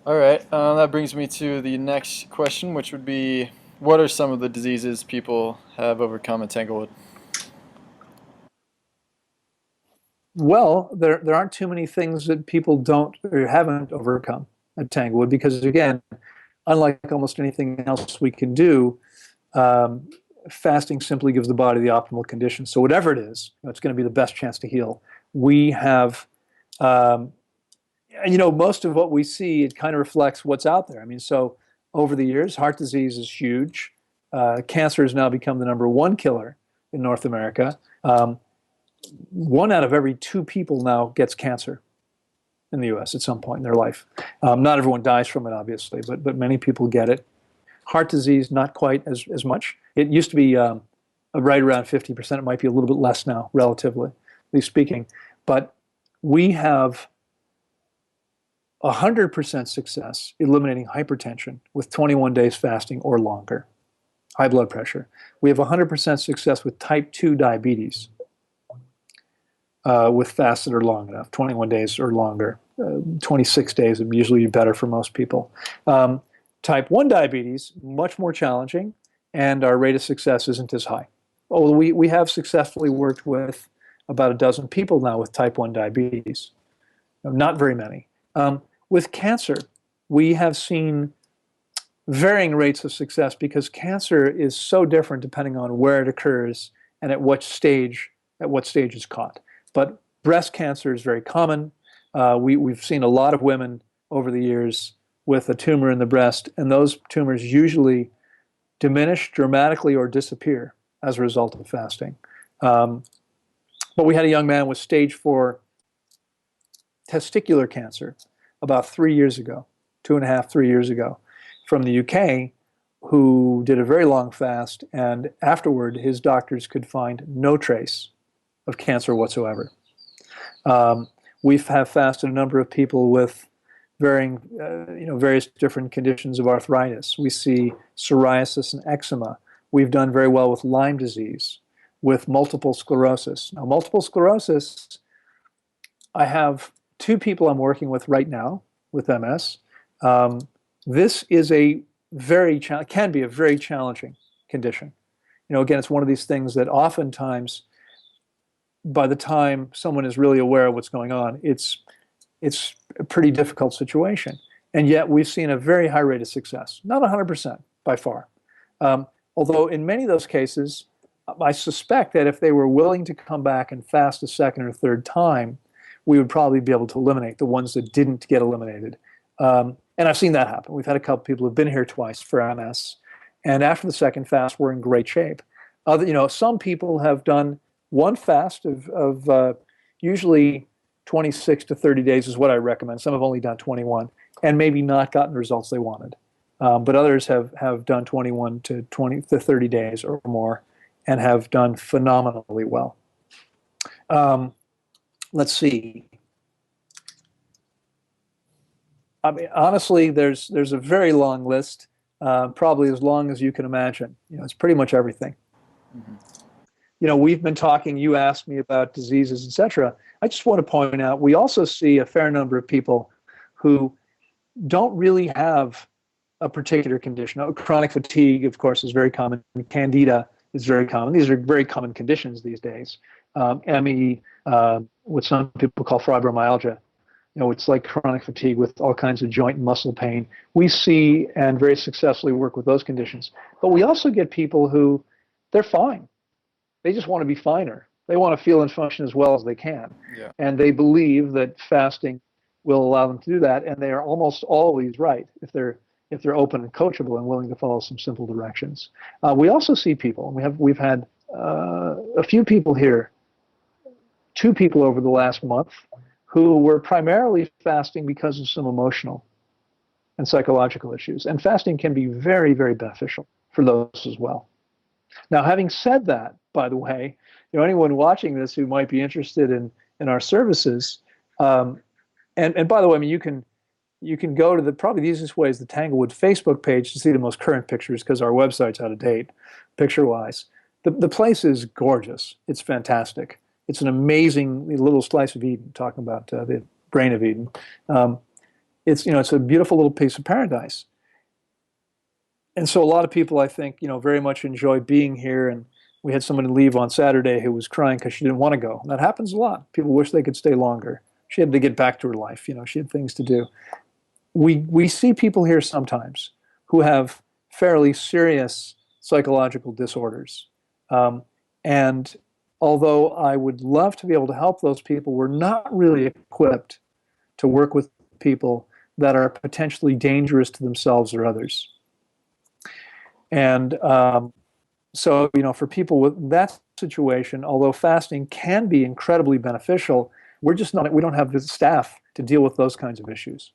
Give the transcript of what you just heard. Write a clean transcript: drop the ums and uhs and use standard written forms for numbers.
All right, that brings me to the next question, which would be, what are some of the diseases people have overcome at Tanglewood? Well, there aren't too many things that people don't or haven't overcome at Tanglewood because, again, unlike almost anything else we can do, um, fasting simply gives the body the optimal conditions. So whatever it is, it's going to be the best chance to heal. We have, um, most of what we see, it kind of reflects what's out there. I mean, so over the years, heart disease is huge. Cancer has now become the number one killer in North America. One out of every two people now gets cancer in the U.S. at some point in their life. Not everyone dies from it, obviously, but many people get it. Heart disease, not quite as much. It used to be right around 50%. It might be a little bit less now, relatively speaking. But we have 100% success eliminating hypertension with 21 days fasting or longer, high blood pressure. We have 100% success with type 2 diabetes with fasts that are long enough, 21 days or longer. 26 days would usually be better for most people. Type 1 diabetes, much more challenging, and our rate of success isn't as high. Although we have successfully worked with about a dozen people now with type 1 diabetes, not very many. With cancer, we have seen varying rates of success because cancer is so different depending on where it occurs and at what stage it's caught. But breast cancer is very common. We've seen a lot of women over the years with a tumor in the breast, and those tumors usually diminish dramatically or disappear as a result of fasting. Um, but we had a young man with stage 4 testicular cancer about 3 years ago, 2.5, 3 years ago, from the UK, who did a very long fast, and afterward, his doctors could find no trace of cancer whatsoever. Um, we have fasted a number of people with various different conditions of arthritis. We see psoriasis and eczema. We've done very well with Lyme disease, with multiple sclerosis. Now, multiple sclerosis, I have two people I'm working with right now with MS. Um, this is can be a very challenging condition. Again, it's one of these things that oftentimes, by the time someone is really aware of what's going on, it's a pretty difficult situation. And yet we've seen a very high rate of success. Not 100% by far. Although in many of those cases, I suspect that if they were willing to come back and fast a second or third time, we would probably be able to eliminate the ones that didn't get eliminated. And I've seen that happen. We've had a couple people who've been here twice for MS, and after the second fast, we're in great shape. Some people have done one fast of usually 26 to 30 days is what I recommend. Some have only done 21 and maybe not gotten the results they wanted. But others have done 21 to 20 to 30 days or more and have done phenomenally well. Um, let's see. I mean, honestly, there's a very long list, probably as long as you can imagine. It's pretty much everything. Hmm. We've been talking, you asked me about diseases, etc. I just want to point out, we also see a fair number of people who don't really have a particular condition. Chronic fatigue, of course, is very common. Candida is very common. These are very common conditions these days. ME, what some people call fibromyalgia. It's like chronic fatigue with all kinds of joint and muscle pain. We see and very successfully work with those conditions. But we also get people who, they're fine. They just want to be finer. They want to feel and function as well as they can. Yeah. And they believe that fasting will allow them to do that. And they are almost always right if they're open and coachable and willing to follow some simple directions. We also see people, and we've had a few people here, two people over the last month, who were primarily fasting because of some emotional and psychological issues. And fasting can be very, very beneficial for those as well. Now, having said that, by the way, anyone watching this who might be interested in our services, and by the way, I mean, you can go to probably the easiest way is the Tanglewood Facebook page to see the most current pictures because our website's out of date, picture-wise. The place is gorgeous. It's fantastic. It's an amazing little slice of Eden, talking about the brain of Eden. it's a beautiful little piece of paradise. And so a lot of people, I think, very much enjoy being here. And we had somebody leave on Saturday who was crying because she didn't want to go. That happens a lot. People wish they could stay longer. She had to get back to her life. She had things to do. We see people here sometimes who have fairly serious psychological disorders. And although I would love to be able to help those people, we're not really equipped to work with people that are potentially dangerous to themselves or others. And so, for people with that situation, although fasting can be incredibly beneficial, we don't have the staff to deal with those kinds of issues.